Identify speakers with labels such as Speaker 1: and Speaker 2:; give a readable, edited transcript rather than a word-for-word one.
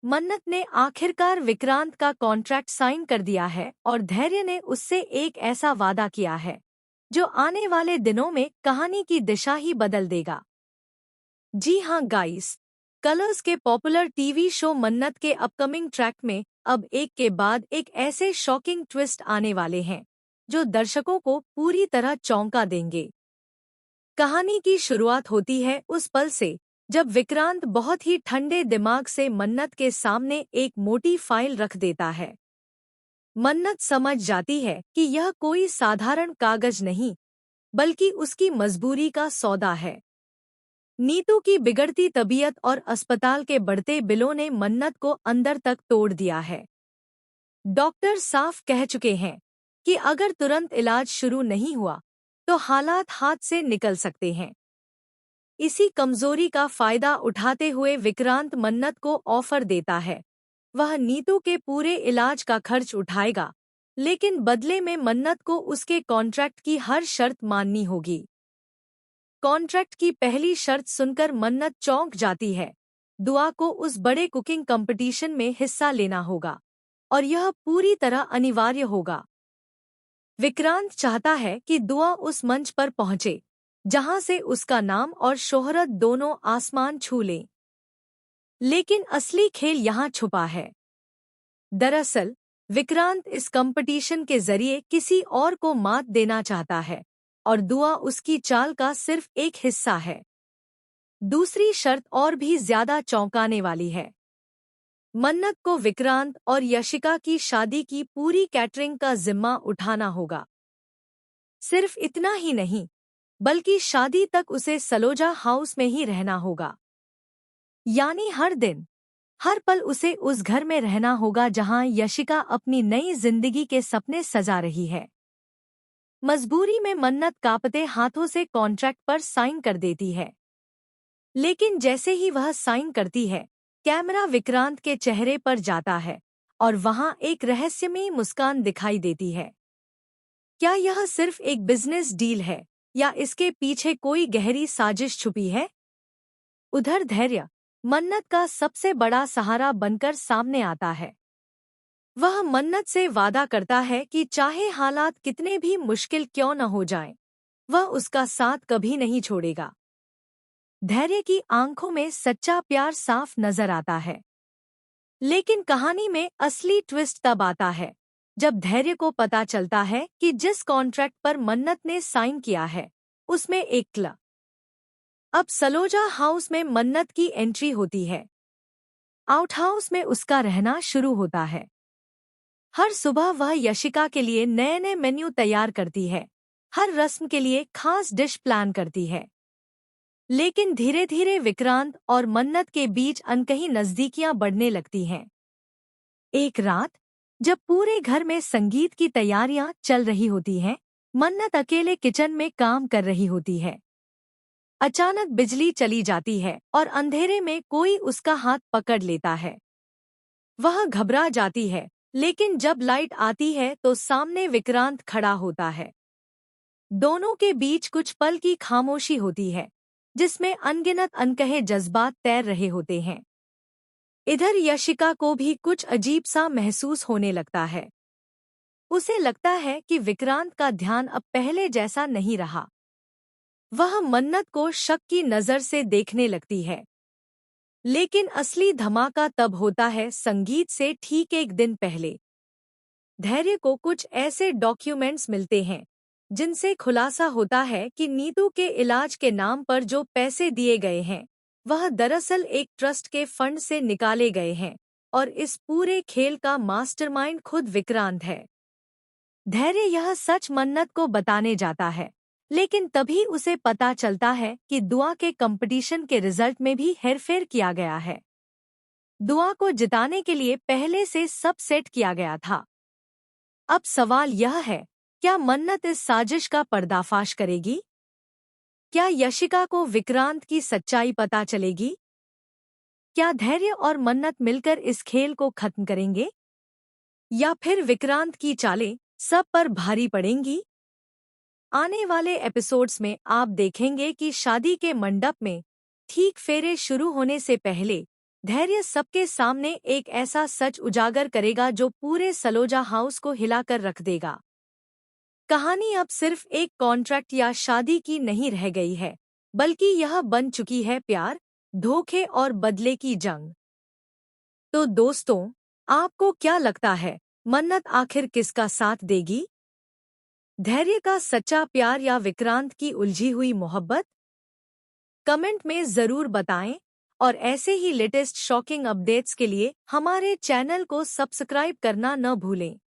Speaker 1: मन्नत ने आखिरकार विक्रांत का कॉन्ट्रैक्ट साइन कर दिया है और धैर्य ने उससे एक ऐसा वादा किया है जो आने वाले दिनों में कहानी की दिशा ही बदल देगा। जी हाँ गाइस, कलर्स के पॉपुलर टीवी शो मन्नत के अपकमिंग ट्रैक में अब एक के बाद एक ऐसे शॉकिंग ट्विस्ट आने वाले हैं जो दर्शकों को पूरी तरह चौंका देंगे। कहानी की शुरुआत होती है उस पल से जब विक्रांत बहुत ही ठंडे दिमाग से मन्नत के सामने एक मोटी फाइल रख देता है। मन्नत समझ जाती है कि यह कोई साधारण कागज नहीं बल्कि उसकी मजबूरी का सौदा है। नीतू की बिगड़ती तबीयत और अस्पताल के बढ़ते बिलों ने मन्नत को अंदर तक तोड़ दिया है। डॉक्टर साफ कह चुके हैं कि अगर तुरंत इलाज शुरू नहीं हुआ तो हालात हाथ से निकल सकते हैं। इसी कमजोरी का फायदा उठाते हुए विक्रांत मन्नत को ऑफर देता है। वह नीतू के पूरे इलाज का खर्च उठाएगा, लेकिन बदले में मन्नत को उसके कॉन्ट्रैक्ट की हर शर्त माननी होगी। कॉन्ट्रैक्ट की पहली शर्त सुनकर मन्नत चौंक जाती है। दुआ को उस बड़े कुकिंग कंपटीशन में हिस्सा लेना होगा और यह पूरी तरह अनिवार्य होगा। विक्रांत चाहता है कि दुआ उस मंच पर पहुंचे जहां से उसका नाम और शोहरत दोनों आसमान छू लें। लेकिन असली खेल यहाँ छुपा है। दरअसल विक्रांत इस कंपटीशन के जरिए किसी और को मात देना चाहता है और दुआ उसकी चाल का सिर्फ एक हिस्सा है। दूसरी शर्त और भी ज्यादा चौंकाने वाली है। मन्नत को विक्रांत और यशिका की शादी की पूरी कैटरिंग का जिम्मा उठाना होगा। सिर्फ इतना ही नहीं, बल्कि शादी तक उसे सलोजा हाउस में ही रहना होगा। यानी हर दिन, हर पल उसे उस घर में रहना होगा जहां यशिका अपनी नई जिंदगी के सपने सजा रही है। मजबूरी में मन्नत कांपते हाथों से कॉन्ट्रैक्ट पर साइन कर देती है। लेकिन जैसे ही वह साइन करती है, कैमरा विक्रांत के चेहरे पर जाता है और वहां एक रहस्यमयी मुस्कान दिखाई देती है। क्या यह सिर्फ एक बिजनेस डील है या इसके पीछे कोई गहरी साजिश छुपी है? उधर धैर्य मन्नत का सबसे बड़ा सहारा बनकर सामने आता है। वह मन्नत से वादा करता है कि चाहे हालात कितने भी मुश्किल क्यों न हो जाएं, वह उसका साथ कभी नहीं छोड़ेगा। धैर्य की आंखों में सच्चा प्यार साफ नजर आता है। लेकिन कहानी में असली ट्विस्ट तब आता है जब धैर्य को पता चलता है कि जिस कॉन्ट्रैक्ट पर मन्नत ने साइन किया है उसमें एक क्ल। अब सलोजा हाउस में मन्नत की एंट्री होती है। आउट हाउस में उसका रहना शुरू होता है। हर सुबह वह यशिका के लिए नए नए मेन्यू तैयार करती है, हर रस्म के लिए खास डिश प्लान करती है। लेकिन धीरे धीरे विक्रांत और मन्नत के बीच अनकही नजदीकियां बढ़ने लगती हैं। एक रात जब पूरे घर में संगीत की तैयारियां चल रही होती हैं, मन्नत अकेले किचन में काम कर रही होती है। अचानक बिजली चली जाती है और अंधेरे में कोई उसका हाथ पकड़ लेता है। वह घबरा जाती है, लेकिन जब लाइट आती है तो सामने विक्रांत खड़ा होता है। दोनों के बीच कुछ पल की खामोशी होती है, जिसमें अनगिनत अनकहे जज्बात तैर रहे होते हैं। इधर यशिका को भी कुछ अजीब सा महसूस होने लगता है। उसे लगता है कि विक्रांत का ध्यान अब पहले जैसा नहीं रहा। वह मन्नत को शक की नजर से देखने लगती है। लेकिन असली धमाका तब होता है संगीत से ठीक एक दिन पहले। धैर्य को कुछ ऐसे डॉक्यूमेंट्स मिलते हैं जिनसे खुलासा होता है कि नीतू के इलाज के नाम पर जो पैसे दिए गए हैं वह दरअसल एक ट्रस्ट के फंड से निकाले गए हैं और इस पूरे खेल का मास्टरमाइंड खुद विक्रांत है। धैर्य यह सच मन्नत को बताने जाता है, लेकिन तभी उसे पता चलता है कि दुआ के कंपटीशन के रिजल्ट में भी हेरफेर किया गया है। दुआ को जिताने के लिए पहले से सब सेट किया गया था। अब सवाल यह है, क्या मन्नत इस साजिश का पर्दाफाश करेगी? क्या यशिका को विक्रांत की सच्चाई पता चलेगी? क्या धैर्य और मन्नत मिलकर इस खेल को खत्म करेंगे? या फिर विक्रांत की चालें सब पर भारी पड़ेंगी? आने वाले एपिसोड्स में आप देखेंगे कि शादी के मंडप में ठीक फेरे शुरू होने से पहले धैर्य सबके सामने एक ऐसा सच उजागर करेगा जो पूरे सलोजा हाउस को हिलाकर रख देगा। कहानी अब सिर्फ एक कॉन्ट्रैक्ट या शादी की नहीं रह गई है, बल्कि यह बन चुकी है प्यार, धोखे और बदले की जंग। तो दोस्तों, आपको क्या लगता है, मन्नत आखिर किसका साथ देगी? धैर्य का सच्चा प्यार या विक्रांत की उलझी हुई मोहब्बत? कमेंट में ज़रूर बताएं और ऐसे ही लेटेस्ट शॉकिंग अपडेट्स के लिए हमारे चैनल को सब्सक्राइब करना न भूलें।